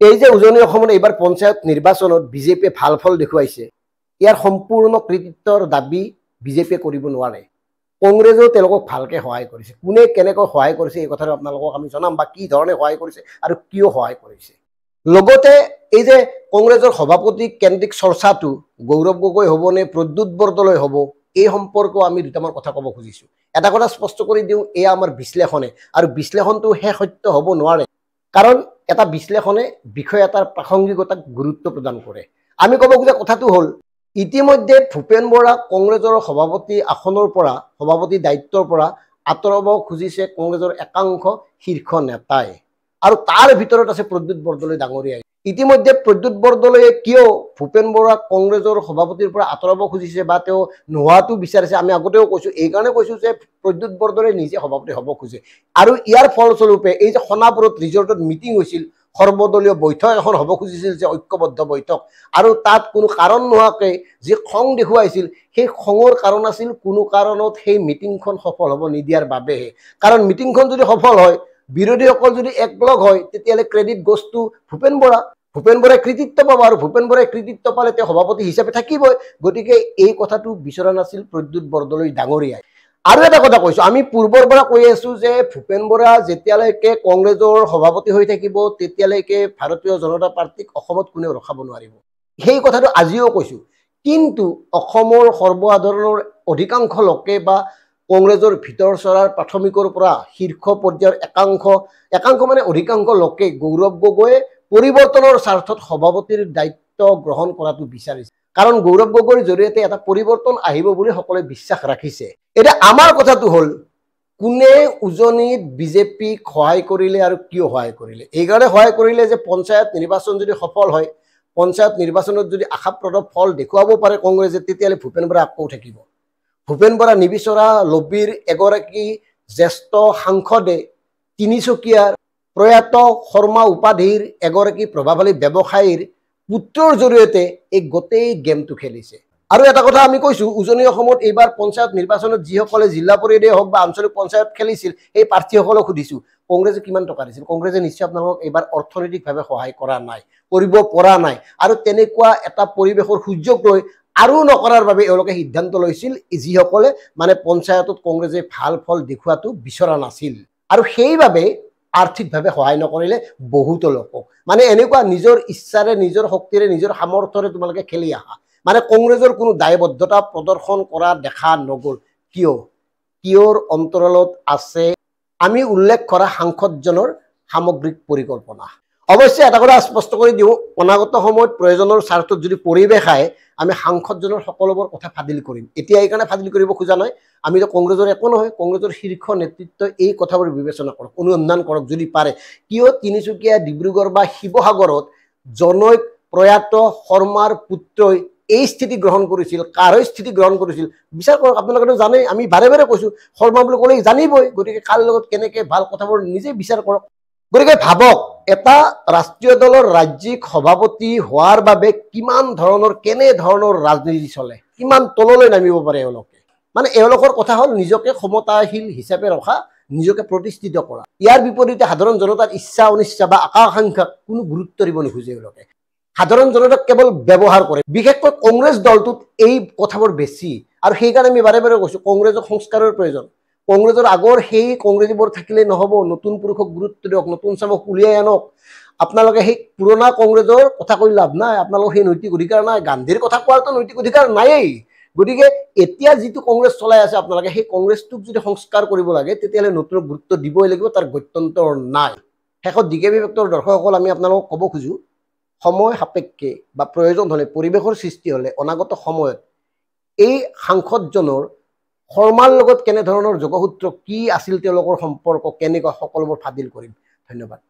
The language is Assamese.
এই যে উজনি অসমত এইবাৰ পঞ্চায়ত নিৰ্বাচনত বিজেপিয়ে ভাল ফল দেখুৱাইছে, ইয়াৰ সম্পূৰ্ণ কৃতিত্বৰ দাবী বিজেপিয়ে কৰিব নোৱাৰে। কংগ্ৰেছেও তেওঁলোকক ভালকৈ সহায় কৰিছে। কোনে কেনেকৈ সহায় কৰিছে এই কথাটো আপোনালোকক আমি জনাম, বা কি ধৰণে সহায় কৰিছে আৰু কিয় সহায় কৰিছে। লগতে এই যে কংগ্ৰেছৰ সভাপতি কেন্দ্ৰিক চৰ্চাটো গৌৰৱ গগৈ হ'বনে প্ৰদ্যুৎ বৰদলৈ হ'ব, এই সম্পৰ্কেও আমি দুটামান কথা ক'ব খুজিছোঁ। এটা কথা স্পষ্ট কৰি দিওঁ, এয়া আমাৰ বিশ্লেষণে, আৰু বিশ্লেষণটো হে সত্য হ'ব নোৱাৰে, কাৰণ এটা বিশ্লেষণে বিষয় এটাৰ প্ৰাসংগিকতাক গুৰুত্ব প্ৰদান কৰে। আমি ক'ব খোজা কথাটো হ'ল, ইতিমধ্যে ভূপেন বৰা কংগ্ৰেছৰ সভাপতি আসনৰ পৰা, সভাপতি দায়িত্বৰ পৰা আঁতৰাব খুজিছে কংগ্ৰেছৰ একাংশ শীৰ্ষ নেতাই, আৰু তাৰ ভিতৰত আছে প্ৰদ্যুৎ বৰদলৈ ডাঙৰীয়াই। ইতিমধ্যে প্ৰদ্যুৎ বৰদলৈয়ে কিয় ভূপেন বৰাক কংগ্ৰেছৰ সভাপতিৰ পৰা আঁতৰাব খুজিছে বা তেওঁ নোহোৱাটো বিচাৰিছে, আমি আগতেও কৈছোঁ, এইকাৰণে কৈছোঁ যে প্ৰদ্যুৎ বৰদলৈ নিজে সভাপতি হ'ব খোজে। আৰু ইয়াৰ ফলস্বৰূপে এই যে সোণাপুৰত ৰিজৰ্টত মিটিং হৈছিল, সৰ্বদলীয় বৈঠক এখন হ'ব খুজিছিল, যে ঐক্যবদ্ধ বৈঠক, আৰু তাত কোনো কাৰণ নোহোৱাকৈ যি খং দেখুৱাইছিল, সেই খঙৰ কাৰণ আছিল কোনো কাৰণত সেই মিটিংখন সফল হ'ব নিদিয়াৰ বাবেহে। কাৰণ মিটিংখন যদি সফল হয়, বিৰোধীসকল যদি একলগ হয়, তেতিয়াহ'লে credit goes two Bhupen Bora. Bhupen বৰাই কৃতিত্ব পাব, আৰু ভূপেন বৰাই কৃতিত্ব পালে তেওঁ সভাপতি হিচাপে থাকিবই। গতিকে এই কথাটো বিচৰা নাছিল প্ৰদ্যুৎ বৰদলৈ ডাঙৰীয়াই। আৰু এটা কথা কৈছোঁ, আমি পূৰ্বৰ পৰা কৈ আছোঁ যে ভূপেন বৰা যেতিয়ালৈকে কংগ্ৰেছৰ সভাপতি হৈ থাকিব, তেতিয়ালৈকে ভাৰতীয় জনতা পাৰ্টীক অসমত কোনেও ৰখাব নোৱাৰিব। সেই কথাটো আজিও কৈছোঁ। কিন্তু অসমৰ সৰ্বসাধাৰণৰ অধিকাংশ লোকে বা কংগ্ৰেছৰ ভিতৰ চৰাৰ প্ৰাথমিকৰ পৰা শীৰ্ষ পৰ্যায়ৰ একাংশ মানে অধিকাংশ লোকে গৌৰৱ গগৈয়ে পৰিৱৰ্তনৰ স্বাৰ্থত সভাপতিৰ দায়িত্ব গ্ৰহণ কৰাটো বিচাৰিছে। কাৰণ গৌৰৱ গগৈৰ জৰিয়তে এটা পৰিৱৰ্তন আহিব বুলি সকলোৱে বিশ্বাস ৰাখিছে। এতিয়া আমাৰ কথাটো হ'ল, কোনে উজনিত বিজেপিক সহায় কৰিলে আৰু কিয় সহায় কৰিলে? এইকাৰণে সহায় কৰিলে যে পঞ্চায়ত নিৰ্বাচন যদি সফল হয়, পঞ্চায়ত নিৰ্বাচনত যদি আশাপ্ৰদ ফল দেখুৱাব পাৰে কংগ্ৰেছে, তেতিয়াহ'লে ভূপেন বৰা আকৌ থাকিব। ভূপেন বৰা নিবিচৰা লবিৰ এগৰাকী জ্যেষ্ঠ সাংসদে তিনিচুকীয়াৰ প্ৰয়াত শৰ্মা উপাধিৰ এগৰাকী প্ৰভাৱশালী ব্যৱসায়ীৰ পুত্ৰৰ জৰিয়তে এই গোটেই গেমটো খেলিছে। আৰু এটা কথা আমি কৈছোঁ, উজনি অসমত এইবাৰ পঞ্চায়ত নিৰ্বাচনত যিসকলে জিলা পৰিষদে হওক বা আঞ্চলিক পঞ্চায়ত খেলিছিল, সেই প্ৰাৰ্থীসকলক সুধিছোঁ, কংগ্ৰেছে কিমান টকা দিছিল? কংগ্ৰেছে নিশ্চয় আপোনালোকক এইবাৰ অৰ্থনৈতিকভাৱে সহায় কৰা নাই, কৰিব পৰা নাই। আৰু তেনেকুৱা এটা পৰিৱেশৰ সুযোগ লৈ আৰু নকৰাৰ বাবে এওঁলোকে সিদ্ধান্ত লৈছিল, যিসকলে মানে পঞ্চায়তত কংগ্ৰেছে ভাল ফল দেখুৱাটো বিচৰা নাছিল। আৰু সেইবাবে আৰ্থিকভাৱে সহায় নকৰিলে বহুতো লোকক। মানে এনেকুৱা নিজৰ ইচ্ছাৰে, নিজৰ শক্তিৰে, নিজৰ সামৰ্থ্যৰে তোমালোকে খেলি আহা, মানে কংগ্ৰেছৰ কোনো দায়বদ্ধতা প্ৰদৰ্শন কৰা দেখা নগ'ল। কিয়ৰ অন্তৰালত আছে আমি উল্লেখ কৰা সাংসদজনৰ সামগ্ৰিক পৰিকল্পনা। অৱশ্যে এটা কথা স্পষ্ট কৰি দিওঁ, অনাগত সময়ত প্ৰয়োজনৰ স্বাৰ্থত যদি পৰিৱেশ আহে, আমি সাংসদজনৰ সকলোবোৰ কথা ফাদিল কৰিম। এতিয়া এইকাৰণে ফাদিল কৰিব খোজা নাই, আমিতো কংগ্ৰেছৰ একো নহয়, কংগ্ৰেছৰ শীৰ্ষ নেতৃত্বই এই কথাবোৰ বিবেচনা কৰক, অনুসন্ধান কৰক যদি পাৰে। কিয় তিনিচুকীয়া, ডিব্ৰুগড় বা শিৱসাগৰত জনৈক প্ৰয়াত শৰ্মাৰ পুত্ৰই এই স্থিতি গ্ৰহণ কৰিছিল, কাৰ স্থিতি গ্ৰহণ কৰিছিল বিচাৰ কৰক। আপোনালোকেতো জানেই, আমি বাৰে বাৰে কৈছোঁ, শৰ্মা বুলি ক'লে জানিবই। গতিকে কাৰ লগত কেনেকৈ ভাল কথাবোৰ নিজে বিচাৰ কৰক। গতিকে ভাবক, এটা ৰাষ্ট্ৰীয় দলৰ ৰাজ্যিক সভাপতি হোৱাৰ বাবে কিমান ধৰণৰ, কেনে ধৰণৰ ৰাজনীতি চলে, কিমান তললৈ নামিব পাৰে এওঁলোকে। মানে এওঁলোকৰ কথা হ'ল নিজকে ক্ষমতাশীল হিচাপে ৰখা, নিজকে প্ৰতিষ্ঠিত কৰা। ইয়াৰ বিপৰীতে সাধাৰণ জনতাৰ ইচ্ছা অনিচ্ছা বা আকাংক্ষাক কোনো গুৰুত্ব দিব নোখোজে এওঁলোকে। সাধাৰণ জনতাক কেৱল ব্যৱহাৰ কৰে। বিশেষকৈ কংগ্ৰেছ দলটোত এই কথাবোৰ বেছি, আৰু সেইকাৰণে আমি বাৰে বাৰে কৈছোঁ, কংগ্ৰেছক সংস্কাৰৰ প্ৰয়োজন। কংগ্ৰেছৰ আগৰ সেই কংগ্ৰেছীবোৰ থাকিলে নহ'ব, নতুন পুৰুষক গুৰুত্ব দিয়ক, নতুন চামক উলিয়াই আনক। আপোনালোকে সেই পুৰণা কংগ্ৰেছৰ কথা কৈ লাভ নাই, আপোনালোকৰ সেই নৈতিক অধিকাৰ নাই। গান্ধীৰ কথা কোৱাৰতো নৈতিক অধিকাৰ নায়েই। গতিকে এতিয়া যিটো কংগ্ৰেছ চলাই আছে আপোনালোকে, সেই কংগ্ৰেছটোক যদি সংস্কাৰ কৰিব লাগে, তেতিয়াহ'লে নতুন গুৰুত্ব দিবই লাগিব, তাৰ গত্যন্তৰ নাই। শেষত ডিকেবি ফেক্টৰ দৰ্শকসকল, আমি আপোনালোকক ক'ব খোজোঁ, সময় সাপেক্ষে বা প্ৰয়োজন হ'লে, পৰিৱেশৰ সৃষ্টি হ'লে অনাগত সময়ত এই সাংসদজনৰ শৰ্মাৰ লগত কেনেধৰণৰ যোগসূত্ৰ, কি আছিল তেওঁলোকৰ সম্পৰ্ক, কেনেকুৱা, সকলোবোৰ ফাদিল কৰিম। ধন্যবাদ।